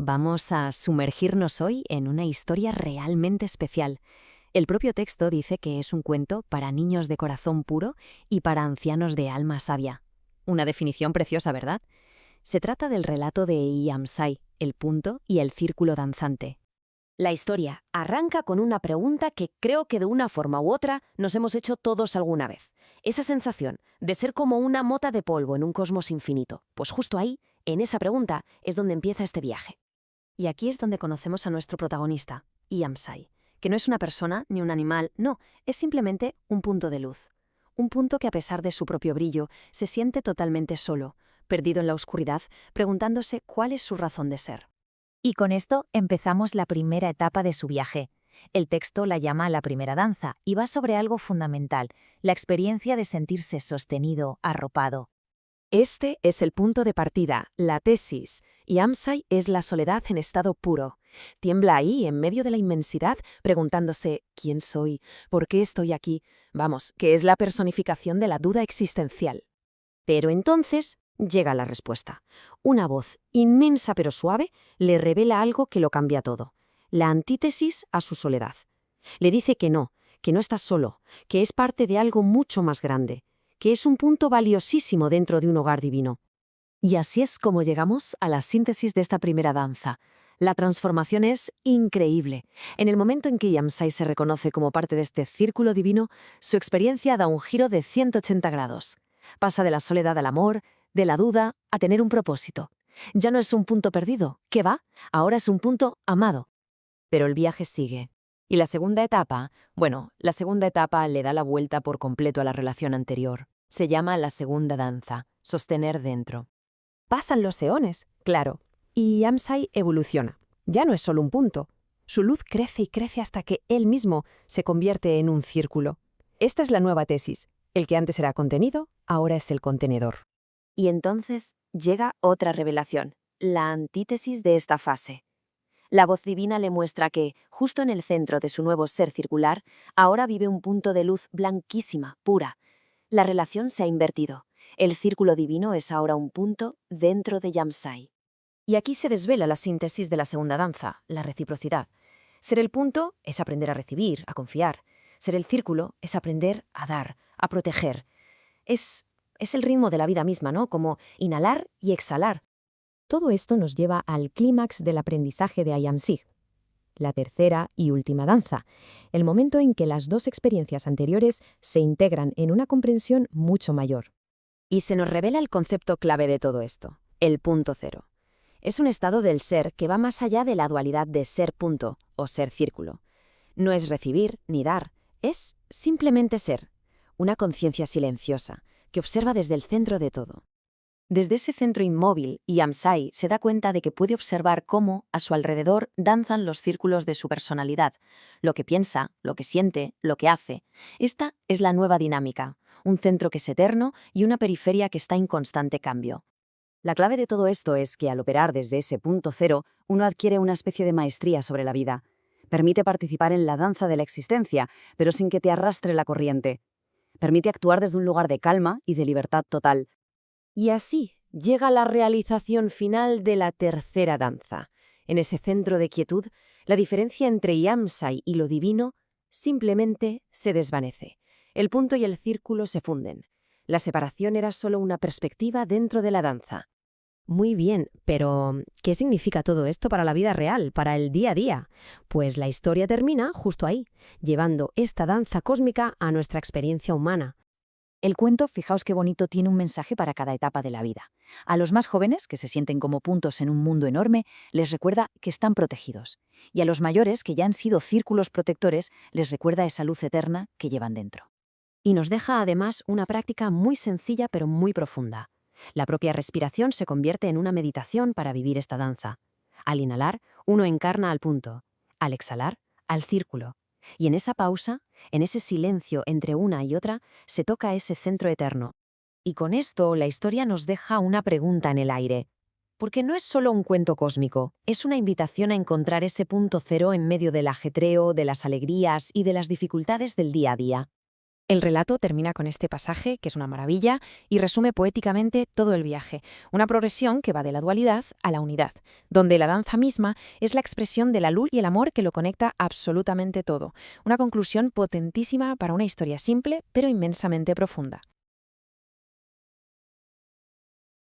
Vamos a sumergirnos hoy en una historia realmente especial. El propio texto dice que es un cuento para niños de corazón puro y para ancianos de alma sabia. Una definición preciosa, ¿verdad? Se trata del relato de Iamsai, el punto y el círculo danzante. La historia arranca con una pregunta que creo que de una forma u otra nos hemos hecho todos alguna vez. Esa sensación de ser como una mota de polvo en un cosmos infinito. Pues justo ahí, en esa pregunta, es donde empieza este viaje. Y aquí es donde conocemos a nuestro protagonista, Iamsai, que no es una persona ni un animal, no, es simplemente un punto de luz. Un punto que a pesar de su propio brillo, se siente totalmente solo, perdido en la oscuridad, preguntándose cuál es su razón de ser. Y con esto empezamos la primera etapa de su viaje. El texto la llama la primera danza y va sobre algo fundamental, la experiencia de sentirse sostenido, arropado. Este es el punto de partida, la tesis. Iamsai es la soledad en estado puro. Tiembla ahí, en medio de la inmensidad, preguntándose ¿quién soy? ¿Por qué estoy aquí? Vamos, que es la personificación de la duda existencial. Pero entonces llega la respuesta. Una voz, inmensa pero suave, le revela algo que lo cambia todo. La antítesis a su soledad. Le dice que no está solo, que es parte de algo mucho más grande, que es un punto valiosísimo dentro de un hogar divino. Y así es como llegamos a la síntesis de esta primera danza. La transformación es increíble. En el momento en que Iamsai se reconoce como parte de este círculo divino, su experiencia da un giro de 180 grados. Pasa de la soledad al amor, de la duda a tener un propósito. Ya no es un punto perdido, ¿qué va? Ahora es un punto amado. Pero el viaje sigue. Y la segunda etapa le da la vuelta por completo a la relación anterior. Se llama la segunda danza, sostener dentro. Pasan los eones, claro, y Iamsai evoluciona. Ya no es solo un punto. Su luz crece y crece hasta que él mismo se convierte en un círculo. Esta es la nueva tesis. El que antes era contenido, ahora es el contenedor. Y entonces llega otra revelación, la antítesis de esta fase. La voz divina le muestra que, justo en el centro de su nuevo ser circular, ahora vive un punto de luz blanquísima, pura. La relación se ha invertido. El círculo divino es ahora un punto dentro de Iamsai. Y aquí se desvela la síntesis de la segunda danza, la reciprocidad. Ser el punto es aprender a recibir, a confiar. Ser el círculo es aprender a dar, a proteger. Es el ritmo de la vida misma, ¿no? Como inhalar y exhalar. Todo esto nos lleva al clímax del aprendizaje de Iamsai, la tercera y última danza, el momento en que las dos experiencias anteriores se integran en una comprensión mucho mayor. Y se nos revela el concepto clave de todo esto, el punto cero. Es un estado del ser que va más allá de la dualidad de ser punto o ser círculo. No es recibir ni dar, es simplemente ser, una conciencia silenciosa que observa desde el centro de todo. Desde ese centro inmóvil, Iamsai se da cuenta de que puede observar cómo, a su alrededor, danzan los círculos de su personalidad, lo que piensa, lo que siente, lo que hace. Esta es la nueva dinámica, un centro que es eterno y una periferia que está en constante cambio. La clave de todo esto es que al operar desde ese punto cero, uno adquiere una especie de maestría sobre la vida. Permite participar en la danza de la existencia, pero sin que te arrastre la corriente. Permite actuar desde un lugar de calma y de libertad total. Y así llega la realización final de la tercera danza. En ese centro de quietud, la diferencia entre Iamsai y lo divino simplemente se desvanece. El punto y el círculo se funden. La separación era solo una perspectiva dentro de la danza. Muy bien, pero ¿qué significa todo esto para la vida real, para el día a día? Pues la historia termina justo ahí, llevando esta danza cósmica a nuestra experiencia humana. El cuento, fijaos qué bonito, tiene un mensaje para cada etapa de la vida. A los más jóvenes, que se sienten como puntos en un mundo enorme, les recuerda que están protegidos. Y a los mayores, que ya han sido círculos protectores, les recuerda esa luz eterna que llevan dentro. Y nos deja además una práctica muy sencilla pero muy profunda. La propia respiración se convierte en una meditación para vivir esta danza. Al inhalar, uno encarna al punto. Al exhalar, al círculo. Y en esa pausa, en ese silencio entre una y otra, se toca ese centro eterno. Y con esto la historia nos deja una pregunta en el aire. Porque no es solo un cuento cósmico, es una invitación a encontrar ese punto cero en medio del ajetreo, de las alegrías y de las dificultades del día a día. El relato termina con este pasaje, que es una maravilla, y resume poéticamente todo el viaje, una progresión que va de la dualidad a la unidad, donde la danza misma es la expresión de la luz y el amor que lo conecta absolutamente todo, una conclusión potentísima para una historia simple pero inmensamente profunda.